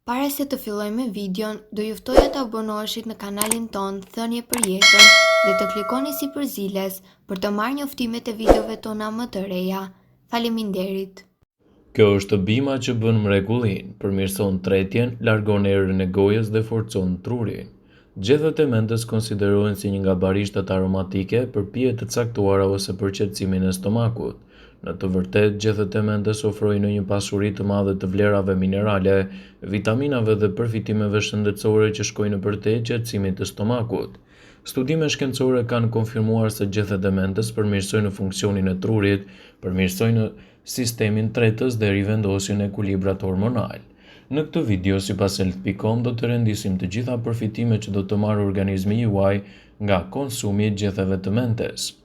Para se të fillojmë me videon, do ju ftoja të abonoheshit në kanalin ton Thënie për Jetën dhe të klikoni si përziles për të marrë njoftimet e videove tona më të reja. Faleminderit. Kjo është bima që bën mrekullin, përmirëson tretjen, largon erën e gojës dhe forcon trurin. Gjethet e mendës konsiderohen si një nga barishtat aromatike për pije të caktuara ose për qetësimin e stomakut. Në të vërtetë, gjethet e mendës ofrojnë një pasuri të madhe të vlerave minerale, vitaminave dhe përfitimeve shëndetësore që shkojnë nëpërtej qetësimit të stomakut. Studime shkencore kanë konfirmuar se gjethet e mendës përmirësojnë funksionin e trurit, përmirësojnë sistemin tretës dhe rivendosin ekuilibrat hormonal. Në këtë video, sipas health.com, do të rendisim të gjitha përfitimet që do të marrë organizmi juaj nga konsumi i gjethteve të mentes.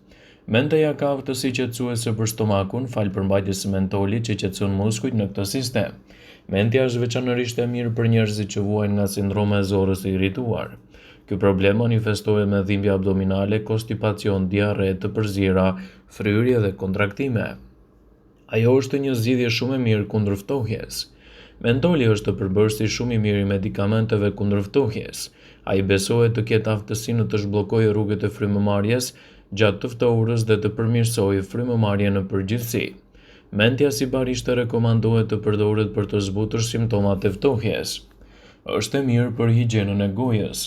Menteja ka aftësi qetësuese për stomakun, falë përmbajtjes së mentolit që qetëson muskujt në këtë sistem. Mentja është veçanërisht e mirë për njerëzit që vuajnë nga sindroma e zorrës së irrituar. Ky problem manifestohet me dhimbje abdominale, konstipacion, diarre, të përzira, fryrje dhe kontraktime. Ajo është një zgjidhje shumë e mirë kundër ftohjes. Mentoli është përbërësi shumë i mirë i medikamenteve kundër ftohjes. Ai besohet të ketë aftësinë të zhbllokojë rrugët e frymëmarrjes gjatë të ftohurës dhe të përmirësojë frymëmarrjen në përgjithësi. Mentja si barishte rekomandohet të përdoret për të zbutur simptomat e ftohjes. Është e mirë për higjienën e gojës.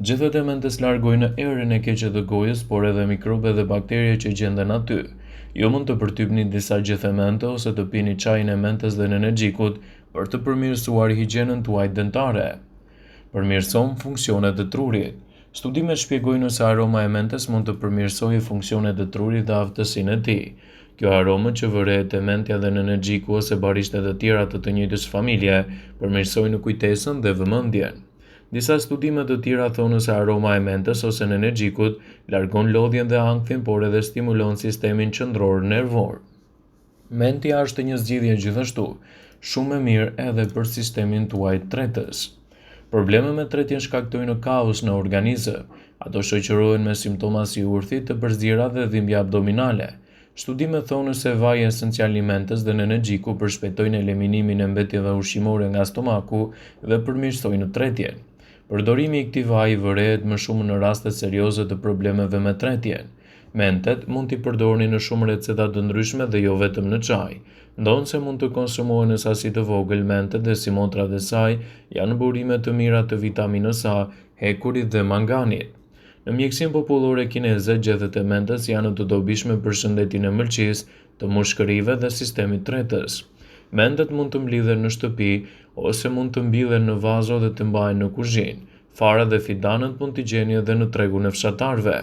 Gjethet e mentes largojnë erën e keqe të gojës, por edhe mikrobe dhe bakterie që gjenden aty. Ju mund të përtypni disa gjethe mente ose të pini çajin e mentes dhe energjikut për të përmirësuar higjienën tuaj dentare. Përmirëson funksionet e trurit. Studimet shpjegojnë se aroma e mentes mund të përmirësojë funksionet e trurit dhe aftësinë e tij. Kjo aromë që vërehet te mentja dhe në energjiku ose barishtet e tjera të njëjtës familje përmirësojnë kujtesën dhe vëmendjen. Disa studime të tjera thonë se aroma e mentes ose në energjikut largon lodhjen dhe ankthin, por edhe stimulon sistemin qendror nervor. Mentja është një zgjidhje gjithashtu shumë e mirë edhe për sistemin tuaj tretës. Probleme me tretjen shkaktojnë kaos në organizëm. Ato shoqërohen me simptoma si urthi, të përzira dhe dhimbje abdominale. Studimet thonë se vaji esencial i mentes dhe në energjiku përshpejtojnë eliminimin e mbetjeve ushqimore nga stomaku dhe përmirësojnë tretjen. Përdorimi i këtij vaji vërehet më shumë në raste serioze të problemeve me tretjen. Mentet mund t'i përdorni në shumë receta të ndryshme dhe jo vetëm në çaj. Ndonse mund të konsumohen në sasi të vogël, mentet dhe si motrat e saj janë burime të mira të vitaminës A, hekurit dhe manganit. Në mjekësinë popullore kineze, gjethet e mentes janë të dobishme për shëndetin e mëlçisë, të mushkërive dhe sistemit tretës. Mentet mund të mblidhen në shtëpi ose mund të mbillen në vazo dhe të mbahen në kuzhinë. Fara dhe fidanët mund t'i gjeni edhe në tregun e fshatarëve.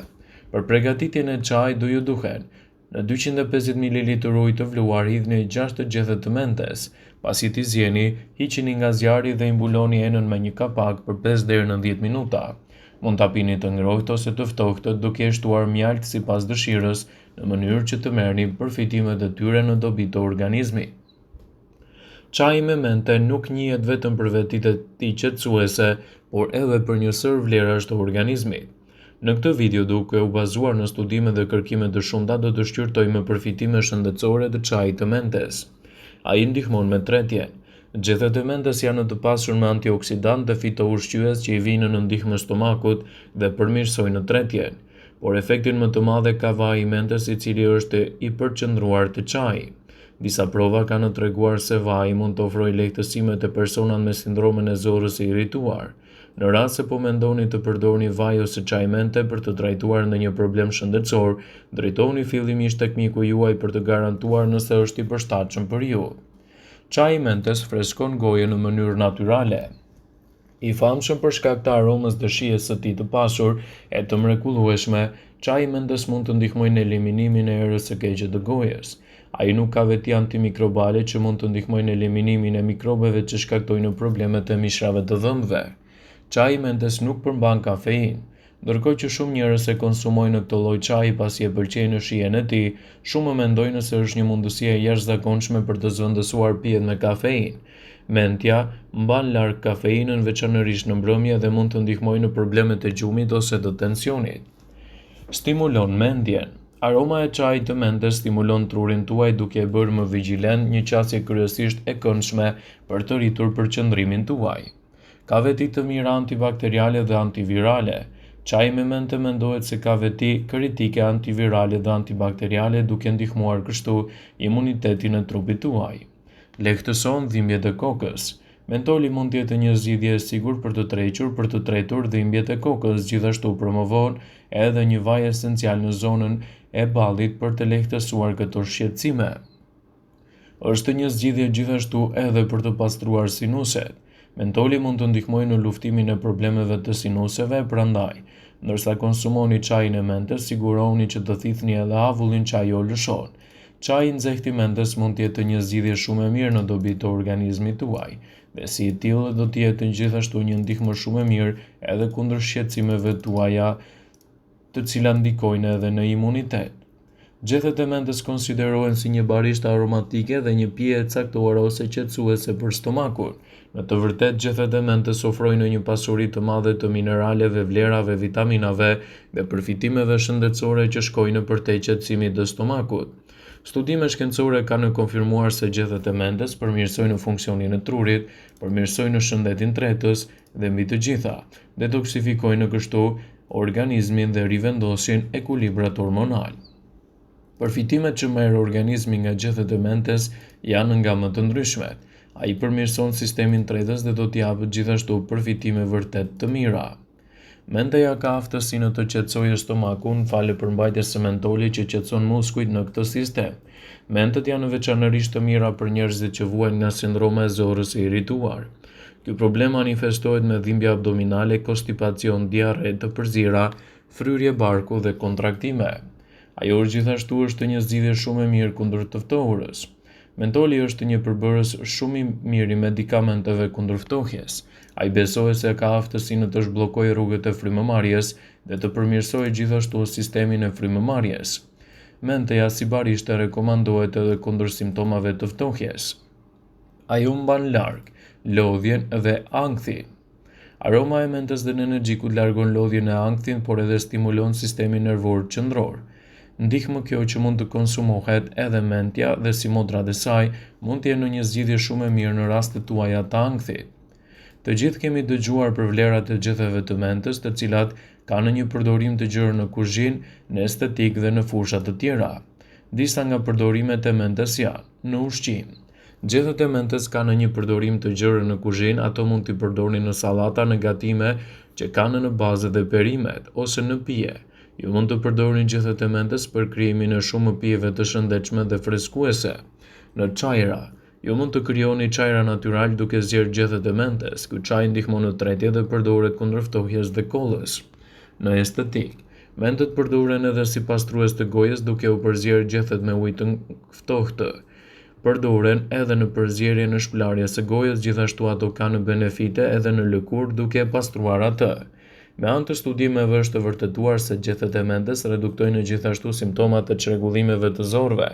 Për përgatitjen e çajit do ju duhen: në 250 ml ujë të vluar hidhni 6 gjethe të mentes. Pasi t'i zjeni, hiqini nga zjarri dhe imbuloni enën me një kapak për 5 deri në 10 minuta. Mund ta pini të ngrohtë ose të ftohtë duke e shtuar mjalt sipas dëshirës, në mënyrë që të merrni përfitimet e tyre në dobi të organizmit. Çaji me mente nuk njihet vetëm për vetitë e tij qetësuese, por edhe për një sër vlerash të organizmit. Në këtë video, duke u bazuar në studime dhe kërkime të shumta, do të shqyrtojmë përfitime shëndetësore të çajit të mentes. Ai ndihmon me tretjen. Gjethet e mentes janë të pasur me antioksidant dhe fitoushqyes që i vinë në ndihmë stomakut dhe përmirësojnë tretjen. Por efektin më të madh ka vaji i mentes, i cili është i përqendruar te çaji. Disa prova kanë treguar se vaji mund të ofrojë lehtësime te personat me sindromen e zorrës së irrituar. Në rast se po mendoni të përdorni vaj ose çaj mente për të trajtuar ndonjë problem shëndetësor, drejtohuni fillimisht tek mjeku juaj për të garantuar nëse është i përshtatshëm për ju. Çaji mentes freskon gojën në mënyrë natyrale. I famshëm për shkak të aromës dhe shijes së tij të pasur e të mrekullueshme, çaji mentes mund të ndihmojë në eliminimin e erës së keqe të gojës. Ai nuk ka veti antimikrobale që mund të ndihmojnë në eliminimin e mikrobeve që shkaktojnë problemet e mishrave të dhëmbëve. Çaji mentes nuk përmban kafeinë. Ndërkohë që shumë njerëz e konsumojnë këtë lloj çaji pasi e pëlqejnë shijen e tij, shumë mendojnë se është një mundësi e jashtëzakonshme për të zvendësuar pijet me kafeinë. Mentja mban larg kafeinën, veçanërisht në mbrëmje, dhe mund të ndihmojë në problemet e gjumit ose të tensionit. Stimulon mendjen. Aroma e çajit të mentes stimulon trurin tuaj duke e bërë më vigjilent, një qasje kryesisht e këndshme për të rritur përqendrimin tuaj. Ka veti të mira antibakteriale dhe antivirale. Çaji me mente mendohet se ka veti kritike antivirale dhe antibakteriale duke ndihmuar kështu imunitetin e trupit tuaj. Lehtëson dhimbjet e kokës. Mentoli mund të jetë një zgjidhje e sigurt për të tërhequr për të tretur dhimbjet e kokës, gjithashtu promovon edhe një vaj esencial në zonën e ballit për të lehtësuar këto shqetësime. Është një zgjidhje gjithashtu edhe për të pastruar sinuset. Mentoli mund të ndihmojë në luftimin e problemeve të sinuseve, prandaj, ndërsa konsumoni çajin e mentës, sigurohuni që të thithni edhe avullin që ajo lëshon. Çaji i nxehtë i mentës mund të jetë një zgjidhje shumë e mirë në dobi të organizmit tuaj, dhe si i tillë do të jetë gjithashtu një ndihmë shumë e mirë edhe kundër shqetësimeve tuaja, të cilat ndikojnë edhe në imunitet. Gjethet e mentës konsiderohen si një barishtë aromatike dhe një pije e caktuar ose qetësuese për stomakun. Në të vërtetë, gjethet e mentës ofrojnë një pasuri të madhe të mineraleve, vlerave, vitaminave dhe përfitimeve shëndetësore që shkojnë përtej qetësimit të stomakut. Studime shkencore kanë konfirmuar se gjethet e mentës përmirësojnë funksionin e trurit, përmirësojnë shëndetin tretës dhe mbi të gjitha, detoksifikojnë kështu organizmin dhe rivendosin ekuilibrat hormonal. Përfitimet që merr organizmi nga gjethet e mentës janë nga më të ndryshmet. Ai përmirëson sistemin tretës dhe do t'i japë gjithashtu përfitime vërtet të mira. Menteja ka aftësinë të qetësojë stomakun falë përmbajtjes së mentolit që qetëson muskujt në këtë sistem. Mentët janë veçanërisht të mira për njerëzit që vuajnë nga sindroma e zorrës së irrituar. Ky problem manifestohet me dhimbje abdominale, konstipacion, diarre të përzira, fryrje barku dhe kontraktime. Ajo gjithashtu është një zgjidhje shumë e mirë kundër të ftohurës. Mentoli është një përbërës shumë i mirë i medikamenteve kundër ftohjes. Ai besohet se ka aftësinë të zhbllokojë rrugët e frymëmarrjes dhe të përmirësojë gjithashtu sistemin e frymëmarrjes. Menteja si barishte rekomandohet edhe kundër simptomave të ftohjes. Ajo mban larg lodhjen dhe ankthin. Aroma e mentës dhe energjikut largon lodhjen e ankthin, por edhe stimulon sistemin nervor qendror. Ndihmë kjo që mund të konsumohet edhe mentja dhe si modrat e saj mund të jenë një zgjidhje shumë e mirë në rastet tuaja të ankthit. Të gjithë kemi dëgjuar për vlerat e gjethteve të mentës, të cilat kanë një përdorim të gjerë në kuzhinë, në estetik dhe në fusha të tjera. Disa nga përdorimet e mentës janë në ushqim. Gjethet e mentës kanë një përdorim të gjerë në kuzhinë, ato mund t'i përdorni në sallata, në gatime që kanë në bazë dhe perimet ose në pije. Ju mund të përdorni gjethet e mentës për krijimin e shumë pijeve të shëndetshme dhe freskuese. Në çajra, ju mund të krijoni çajra natyral duke zgjerë gjethet e mentës. Ky çaj ndihmon në tretje dhe përdoret kundër ftohjes dhe kollës. Në estetik, mentët përdoren edhe si pastrues të gojës duke u përzgjerë gjethet me ujë të ftohtë. Përdoren edhe në përzgjerje në shpëlarje së gojës, gjithashtu ato kanë benefite edhe në lëkurë duke pastruar atë. Me anë të studimeve është vërtetuar se gjethet e mentës reduktojnë gjithashtu simptomat e çrregullimeve të zorrve,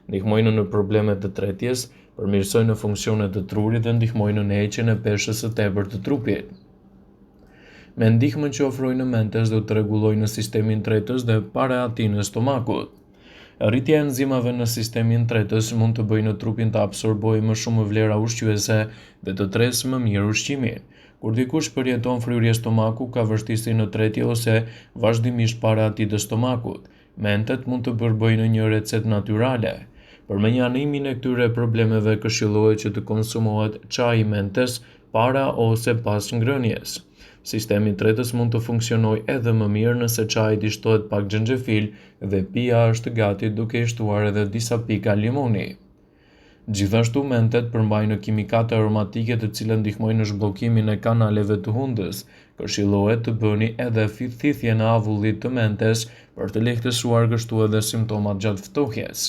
ndihmojnë në problemet të tretjes, përmirësojnë funksionet e trurit dhe ndihmojnë në heqjen e peshës së tepërt të trupit. Me ndihmën që ofrojnë mentës do të rregullojnë sistemin tretës dhe para atij në stomakut. Rritja e enzimave në sistemin tretës mund të bëjë në trupin të absorbojë më shumë vlera ushqyese dhe të tresë më mirë ushqimin. Kur dikush përjeton fryrje stomaku, ka vështirësi në tretje ose vazhdimisht para atij të stomakut. Mentët mund të përbëjnë një recetë natyrale. Për menjanimin e këtyre problemeve këshillohet që të konsumohet çaji mentës para ose pas ngrënies. Sistemi i tretës mund të funksionojë edhe më mirë nëse çaji i shtohet pak xhenxhefil dhe pija është gati duke i shtuar edhe disa pika limoni. Gjithashtu mentët përmbajnë kimikate aromatike të cilat ndihmojnë në zhbllokimin e kanaleve të hundës. Këshillohet të bëni edhe thithje në avullit të mentes për të lehtësuar kështu edhe simptomat gjatë ftohjes.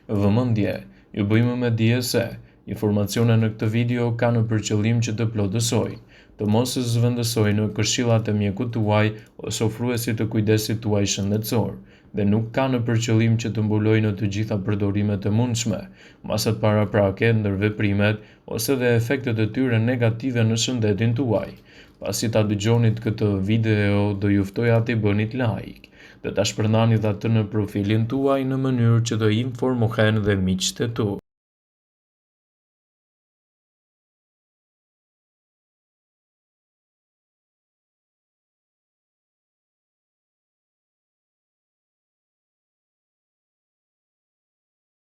Vëmendje, ju bëjmë me dije se informacionet në këtë video kanë për qëllim që të plotësojnë, të mos zëvendësojnë këshillat e mjekut tuaj ose ofruesit të kujdesit tuaj shëndetësor, dhe nuk kanë për qëllim që të mbulojnë të gjitha përdorimet e mundshme, masat paraprake, ndërveprimet ose dhe efektet e tyre negative në shëndetin tuaj. Pasi ta dëgjonit këtë video, do ju ftoja t'i bënit like dhe ta shpërndanit atë në profilin tuaj në mënyrë që të informohen dhe miqtë tu.